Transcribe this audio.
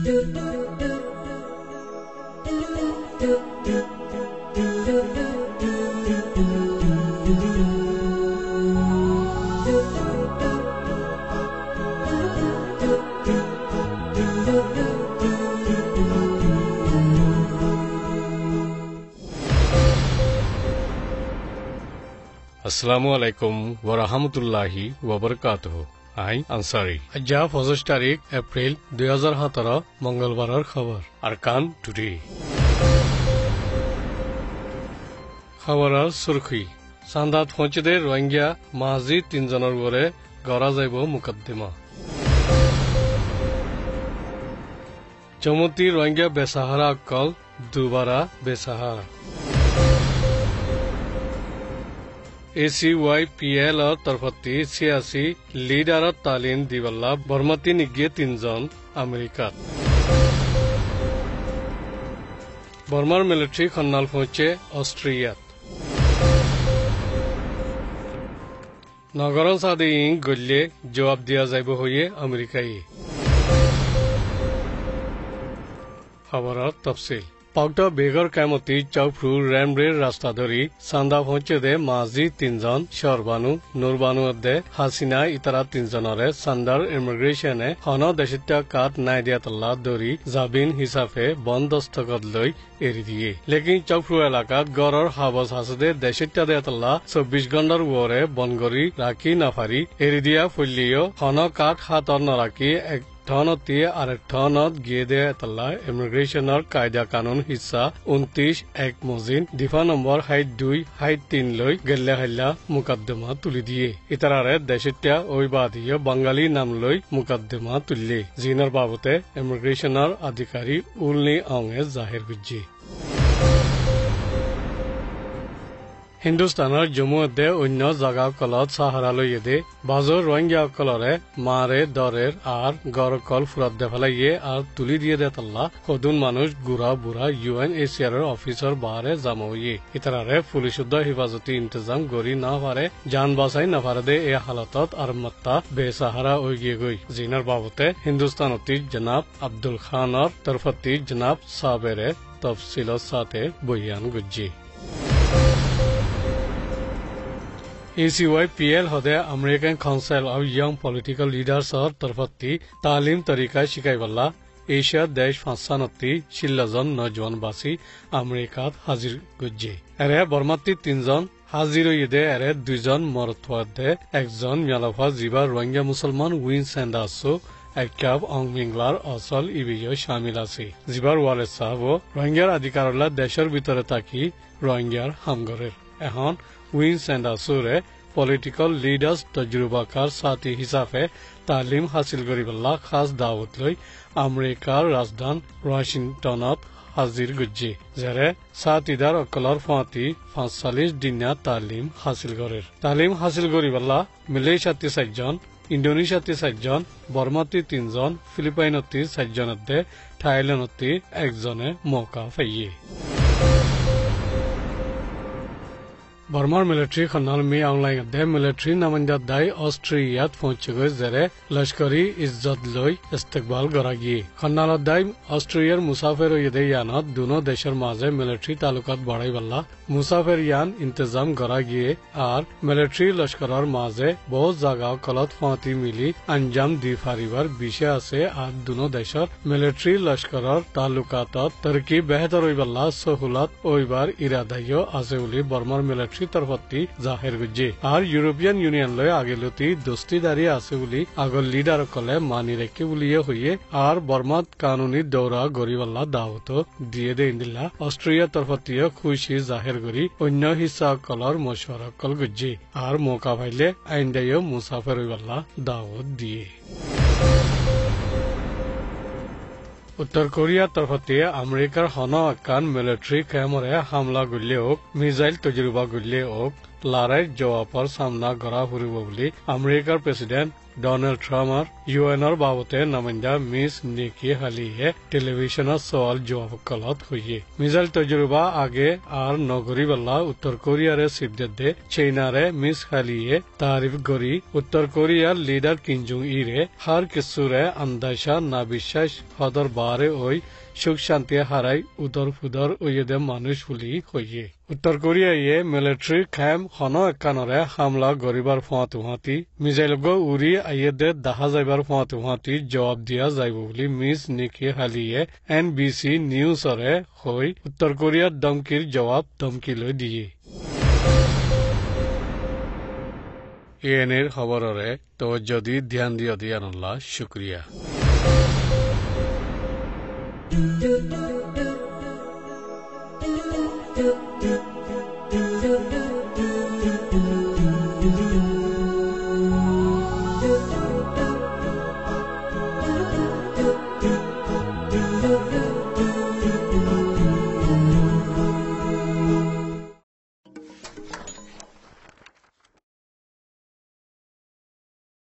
Assalamu alaikum wa rahmatullahi wa barakatuh. I Ansari. Ajja 25 তারিখ April 2017 মঙ্গলবারের খবর Arkan today খবরের সুরখি সান্দাত পৌঁছতে রোহিঙ্গা মাঝি তিনজনের গড়ে গড়া যাইব মুকদ্দমা চমতি রোহিঙ্গা বেসাহারা অকল দুবারা বেসাহারা ACYPL तरफती सियासी लीडर तालीम दिवल्ला बर्मती निगे तीनजन अमेरिका बर्मार मिलिट्री खन्नाल पहुंचे ऑस्ट्रिया नगरन सादे गल्ले जवाब दिया जाइब हुए अमेरिकाई खबर तफसील পাউটা বেগর কামতি চৌফ্রু র্যামরের রাস্তা ধরি সান্দা পৌঁছে দে মাঝি তিনজন শরবানু নুরবানু দে হাসিনা ইতারা তিনজনরে সান্দার ইমিগ্রেশনে হন দেশিটা কাট নাই দিয়াতল্লা ধরি জাবিন হিসাবে বন্দস্তকত লই এরি দিয়ে লেকিন চৌফ্রু এলাকাত গড়র হাবস হাসদে দেশিটা দিয়াতল্লা 24 ঘন্টার ওরে বনগরি রাখি নাফারি এরি দিয়া ফুলিও হন কাট হাতর নরাকি এক ঠনতি আর ঠনত গিয়ে দেয় তাল্লা ইমিগ্রেশনের কায়দা কানুন হিসা 29 এক মজিন দিফা নম্বর 2-3 লই গেল্লা হাল্লা মুকদ্দমা তুলি দিয়ে ইতারারে দেশিটা ওই বাদিয়ে বাঙালি নাম লই মুকদ্দমা তুললে জিনার বাবতে ইমিগ্রেশনের আধিকারী উলনি আঙে জাহির গুজি হিন্দুস্তানৰ জম্মুতে অন্য জাগাকলত সাহারা লইয়ে বাজর রোহিঙ্গা কলরে মারে দরের আর গড়কল ফুরাত দে ফেলাইয়ে আর তুলি দিয়ে দে তাল্লা সদুন মানুষ গুড়া বুড়া UNHCR অফিসর বাহারে জামা হইয়ে ইতারারে পুলিশুদ্ধ হিফাজতি ইন্তজাম গড়ি না পারে জান বাঁচাই না পারে দে এই হালাতত আর মাত্তা বেসাহারা হয়ে গিয়ে গই জিনার বাবতে হিন্দুস্তানতি জনাব আব্দুল খানর তরফতি জনাব সাবেরে তফসিলত সাথে বয়ান গুজি ACYPL হদে American council of young political leaders অর তরফতি তালিম তরিকা শিকাইবাল্লা এশিয়া দেশ ৫ শিল্লাজন নজওয়ানবাসী আমেরিকাত হাজির গুজি এরে বর্মাতি তিনজন হাজির হইয়ে এরে দুইজন মরতওয়াদে একজন মিয়ালাফা জিবা রোহিঙ্গা মুসলমান উইন সেন্দাসো এককাব অংমিংলার অসল ইবিও শামিল আছে জিবার ওয়ালেদ সাহেব রোহিঙ্গার অধিকারলা দেশের ভিতরে থাকি রোহিঙ্গার হামগরের এখন উইন সেন্ডাসুরে পলিটিক্যাল লিডার্স তজরুবাকার সাথী হিসাবে তালিম হাসিল করিবল্লা খাস দাওয়াত লৈ আমেরিকার রাজধান ওয়াশিংটনত হাজির গুজি যারে সাথীদার অকলর ফাঁতি 45 দিনা তালিম হাসিল করের তালিম হাসিল করিবল্লা মালয়েশিয়াতে 4 জন ইন্দোনেশিয়াতে 4 জন বর্মাতে 3 জন ফিলিপাইনতে 4 জনতে থাইল্যান্ডতে একজনে মৌকা পাইয়ে बर्मार मिलिट्री खन्नाल में ऑनलाइन दे मिलिट्री नमंदा दाई ऑस्ट्रियात पहुंचे गए जरे लश्करी इज्जत लोई इस्तकबाल करागी खन्नाल दाई ऑस्ट्रियर मुसाफिर यदे यानात दोनों देशर माजे मिलिट्री तालुकात बढ़ाई बल्ला मुसाफिर यान इंतजाम करागी और मिलिट्री लश्करर माजे बहुत जगह कलत फाती मिली अंजाम दी फारीवर विषय से आज दोनों देशर मिलिट्री लश्करर तालुकात तरकी बेहतर होई बल्ला सहूलत ओइबार इरादायो आसे उली बर्मार मिलिट्री तरफती जाहिर गुजी और यूरोपियन यूनियन लय আগেলতি দোস্তিদারি আছে বুলি আগৰ লিডাৰ কলে মানি রেখে বুলিয়ে হইয়ে আর বর্মাত কানুনি দৌরা গরিবাল্লা দাওয়াত দিয়ে দে ইন্দিল্লা অস্ট্রিয়া তরফতীয় খুশি জাহির করি অন্য হিসা কলর মশওয়ারা কল গুজি আর মৌকা পাইলে আইন্দায়ও মুসাফির হইবাল্লা দাওয়াত দিয়ে उत्तर कोरिया तरफते अमेरिकार हन अकान मिलिट्री कैमरे हमला गुल्ले होक मिसाइल तजुर्बा गुल्ले होक लाराय जवाबर सामना करा हुरिब বুলি अमेरिकार प्रेसिडेंट ডোনাল্ড ট্ৰাম্পৰ ইউএনৰ বাবতে নামাইন্দা মিছ নিকি হালিয়ে টেলিভিছনৰ সৱাল জবাবকলত হইয়ে মিজাইল তজরুবা আগে আর নগরীবাল্লা উত্তর কোরিয়ারে সিদ্দেদে চীনারে মিস হালিয়ে তারিফ গরি উত্তর কোরিয়ার লিডার কিঞ্জুং ইরে হার কিসুরে আন্দাজা না বিশ্বাস হদর বারে ওই সুখ শান্তি হারাই উদর ফুদর ওইদে মানুষ বুলি হইয়ে উত্তর কোরিয়ায় মিলিটারি ক্যাম্প হন একানরে হামলা গরিবার ফোঁয়াতুহাতি মিজাইলগ উড়ি আইয়েদে দাহা যাইবার ফোঁয়াতুহাতি জবাব দিয়া যাইব বুলি মিস নিকি হালিয়ে এনবিসি নিউজরে হই উত্তর কোরিয়ার ধমকির জবাব ধমকিলৈ দিয়ে এএনএর খবররে তো যদি ধ্যান দিও দিয়ানল্লাহ শুক্রিয়া do do do do do do